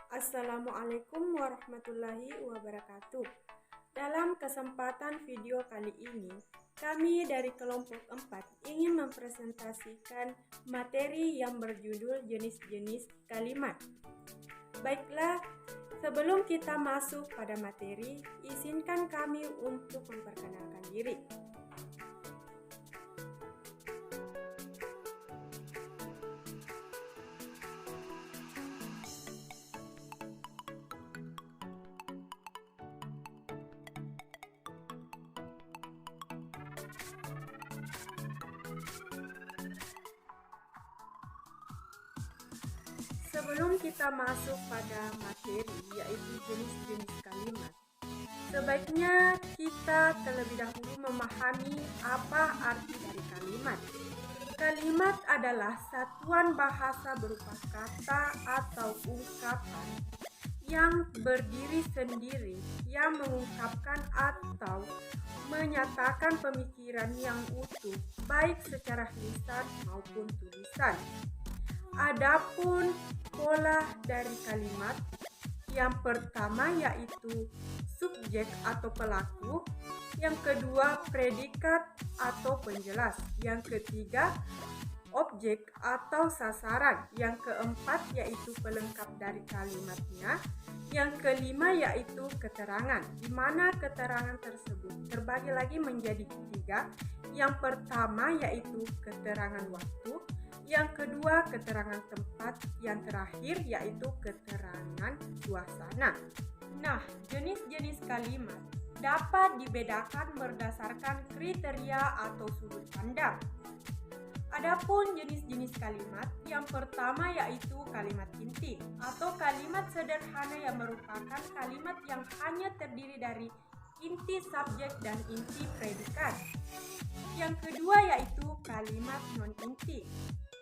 Assalamualaikum warahmatullahi wabarakatuh. Dalam kesempatan video kali ini, kami dari kelompok 4 ingin mempresentasikan materi yang berjudul jenis-jenis kalimat. Baiklah, sebelum kita masuk pada materi, izinkan kami untuk memperkenalkan diri. Sebelum kita masuk pada materi, yaitu jenis-jenis kalimat, sebaiknya kita terlebih dahulu memahami apa arti dari kalimat. Kalimat adalah satuan bahasa berupa kata atau ungkapan yang berdiri sendiri, yang mengungkapkan atau menyatakan pemikiran yang utuh, baik secara lisan maupun tulisan. Adapun pola dari kalimat, yang pertama yaitu subjek atau pelaku, yang kedua predikat atau penjelas, yang ketiga objek atau sasaran, yang keempat yaitu pelengkap dari kalimatnya, yang kelima yaitu keterangan, di mana keterangan tersebut terbagi lagi menjadi tiga. Yang pertama yaitu keterangan waktu, yang kedua keterangan tempat, yang terakhir yaitu keterangan suasana. Nah, jenis-jenis kalimat dapat dibedakan berdasarkan kriteria atau sudut pandang. Adapun jenis-jenis kalimat, yang pertama yaitu kalimat inti atau kalimat sederhana yang merupakan kalimat yang hanya terdiri dari inti subjek dan inti predikat. Yang kedua yaitu kalimat non-inti,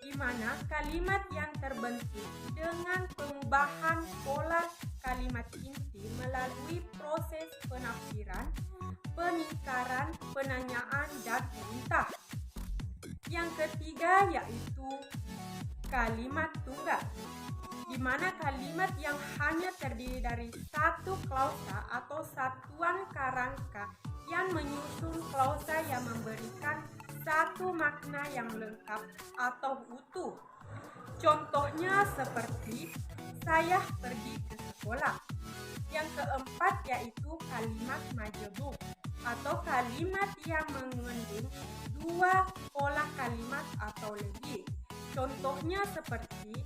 di mana kalimat yang terbentuk dengan pengubahan pola kalimat inti melalui proses penafsiran, pengingkaran, penanyaan, dan perintah. Yang ketiga yaitu kalimat tunggal, di mana kalimat yang hanya terdiri dari satu klausa atau satuan karangka yang menyusun klausa yang memberikan satu makna yang lengkap atau utuh. Contohnya seperti saya pergi ke sekolah. Yang keempat yaitu kalimat majemuk atau kalimat yang mengandung dua pola kalimat atau lebih. Contohnya seperti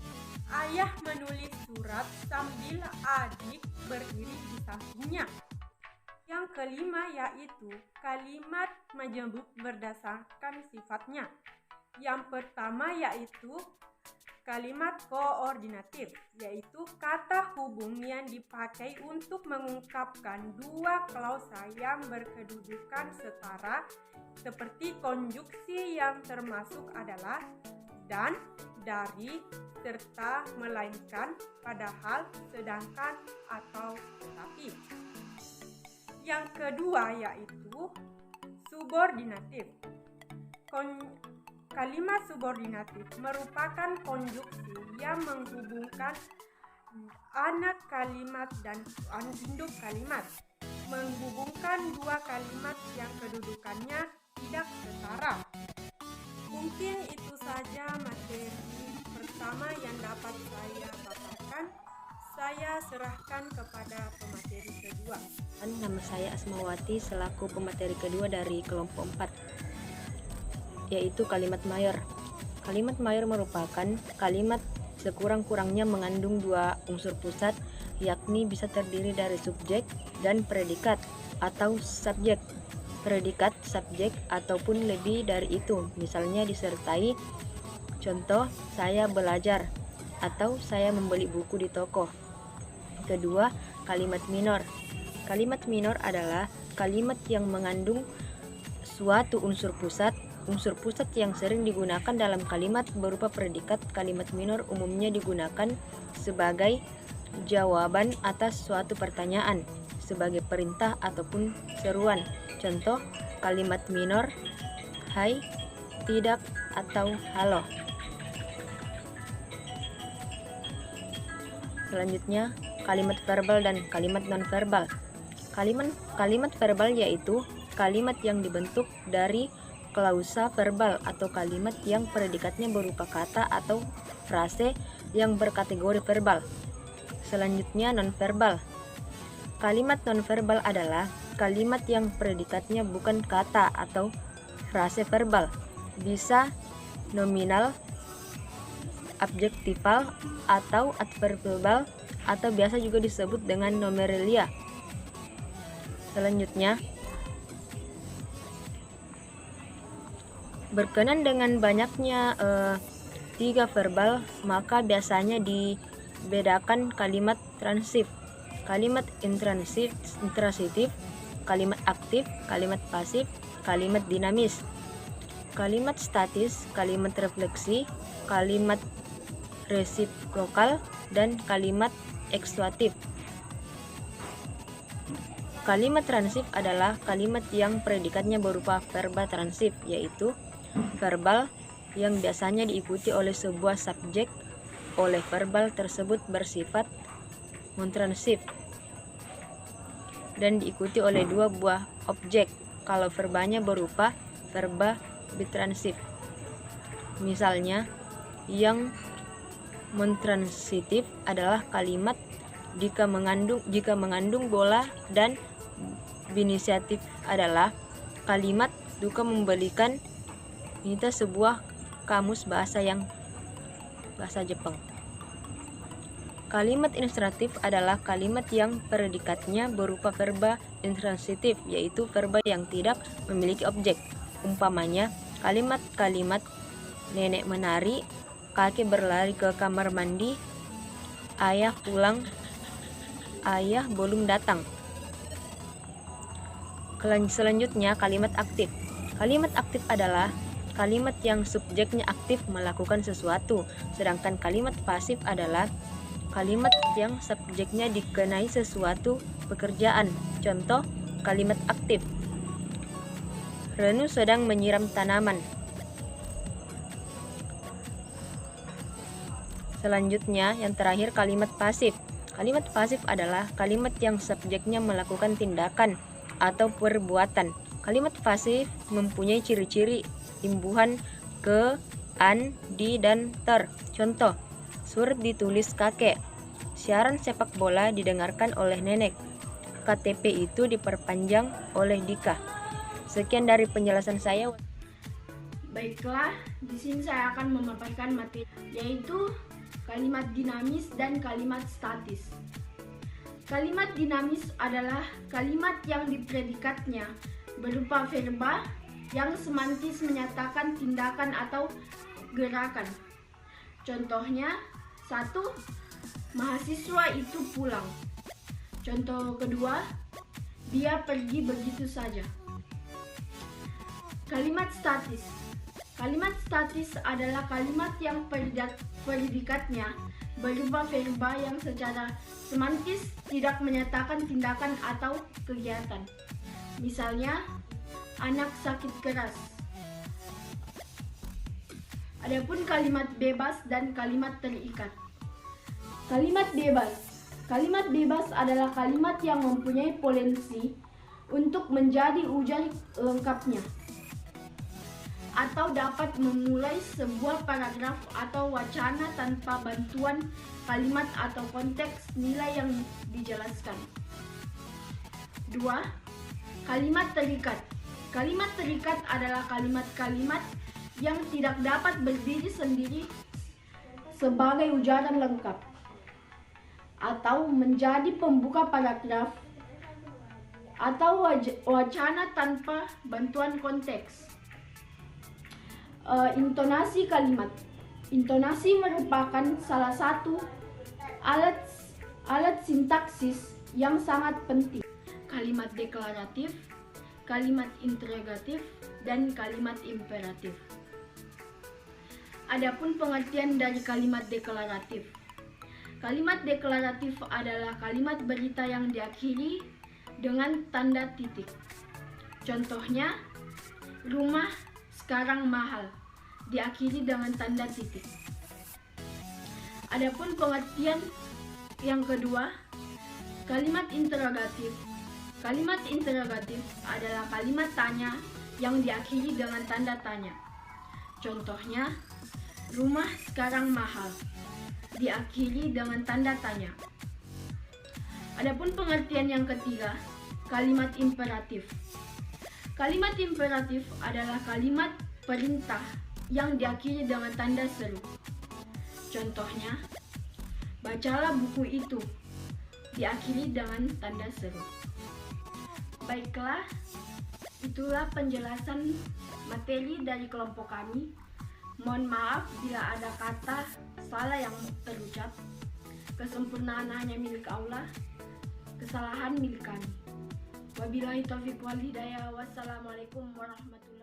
ayah menulis surat sambil adik berdiri di sampingnya. Yang kelima yaitu kalimat majemuk berdasarkan sifatnya. Yang pertama yaitu kalimat koordinatif, yaitu kata hubung yang dipakai untuk mengungkapkan dua klausa yang berkedudukan setara, seperti konjuksi yang termasuk adalah dan, dari, serta, melainkan, padahal, sedangkan, atau tetapi. Yang kedua yaitu subordinatif. Kalimat subordinatif merupakan konjuksi yang menghubungkan anak kalimat dan induk kalimat, menghubungkan dua kalimat yang kedudukannya tidak setara. Mungkin itu saja materi pertama yang dapat saya paparkan. Saya serahkan kepada pemateri kedua. Nama saya Asmawati selaku pemateri kedua dari kelompok 4, yaitu kalimat mayor. Kalimat mayor merupakan kalimat sekurang-kurangnya mengandung dua unsur pusat, yakni bisa terdiri dari subjek dan predikat atau subjek, predikat, subjek, ataupun lebih dari itu, misalnya disertai contoh saya belajar atau saya membeli buku di toko. Kedua, kalimat minor. Kalimat minor adalah kalimat yang mengandung suatu unsur pusat. Unsur pusat yang sering digunakan dalam kalimat berupa predikat. Kalimat minor umumnya digunakan sebagai jawaban atas suatu pertanyaan, sebagai perintah ataupun seruan. Contoh kalimat minor, hai, tidak, atau halo. Selanjutnya, kalimat verbal dan kalimat nonverbal. Kalimat verbal yaitu kalimat yang dibentuk dari klausa verbal atau kalimat yang predikatnya berupa kata atau frase yang berkategori verbal. Selanjutnya nonverbal. Kalimat nonverbal adalah kalimat yang predikatnya bukan kata atau frase verbal, bisa nominal, adjektifal, atau adverbial, atau biasa juga disebut dengan nominalia. Selanjutnya, berkenan dengan banyaknya 3 verbal, maka biasanya dibedakan kalimat transif, kalimat intransitif, kalimat aktif, kalimat pasif, kalimat dinamis, kalimat statis, kalimat refleksi, kalimat resiprokal, dan kalimat eksuatif. Kalimat transif adalah kalimat yang predikatnya berupa verba transif, yaitu verbal yang biasanya diikuti oleh sebuah subjek oleh verbal tersebut bersifat montransif dan diikuti oleh 2 buah objek kalau verbanya berupa verba bitransif. Misalnya, yang montransitif adalah kalimat jika mengandung bola, dan binisiatif adalah kalimat duka membelikan kita sebuah kamus bahasa Jepang. Kalimat intransitif adalah kalimat yang predikatnya berupa verba intransitif, yaitu verba yang tidak memiliki objek. Umpamanya, kalimat-kalimat nenek menari, kakek berlari ke kamar mandi, ayah pulang, ayah belum datang. Selanjutnya, kalimat aktif. Kalimat aktif adalah kalimat yang subjeknya aktif melakukan sesuatu, sedangkan kalimat pasif adalah kalimat yang subjeknya dikenai sesuatu pekerjaan. Contoh kalimat aktif: Renu sedang menyiram tanaman. Selanjutnya, yang terakhir, kalimat pasif. Kalimat pasif adalah kalimat yang subjeknya melakukan tindakan atau perbuatan. Kalimat pasif mempunyai ciri-ciri imbuhan ke, an, di, dan ter. Contoh: surat ditulis kakek, siaran sepak bola didengarkan oleh nenek, KTP itu diperpanjang oleh Dika. Sekian dari penjelasan saya. Baiklah, di sini saya akan memaparkan materi, yaitu kalimat dinamis dan kalimat statis. Kalimat dinamis adalah kalimat yang dipredikatnya berupa verba yang semantis menyatakan tindakan atau gerakan. Contohnya, 1. Mahasiswa itu pulang. Contoh kedua, dia pergi begitu saja. Kalimat statis. Kalimat statis adalah kalimat yang predikatnya berupa verba yang secara semantis tidak menyatakan tindakan atau kegiatan. Misalnya, anak sakit keras. Adapun kalimat bebas dan kalimat terikat. Kalimat bebas. Kalimat bebas adalah kalimat yang mempunyai potensi untuk menjadi ujar lengkapnya, atau dapat memulai sebuah paragraf atau wacana tanpa bantuan kalimat atau konteks nilai yang dijelaskan. 2. Kalimat terikat. Kalimat terikat adalah kalimat-kalimat yang tidak dapat berdiri sendiri sebagai ujaran lengkap atau menjadi pembuka paragraf atau wacana tanpa bantuan konteks. Intonasi kalimat. Intonasi merupakan salah satu alat sintaksis yang sangat penting. Kalimat deklaratif, kalimat interrogatif, dan kalimat imperatif. Adapun pengertian dari kalimat deklaratif. Kalimat deklaratif adalah kalimat berita yang diakhiri dengan tanda titik. Contohnya, rumah sekarang mahal, diakhiri dengan tanda titik. Adapun pengertian yang kedua, Kalimat interrogatif. Kalimat interrogatif adalah kalimat tanya yang diakhiri dengan tanda tanya. Contohnya, rumah sekarang mahal, diakhiri dengan tanda tanya. Adapun pengertian yang ketiga, kalimat imperatif. Kalimat imperatif adalah kalimat perintah yang diakhiri dengan tanda seru. Contohnya, bacalah buku itu, diakhiri dengan tanda seru. Baiklah, itulah penjelasan materi dari kelompok kami. Mohon maaf bila ada kata salah yang terucap. Kesempurnaan hanya milik Allah, kesalahan milik kami. Wabillahi taufiq wal hidayah. Wassalamualaikum warahmatullahi wabarakatuh.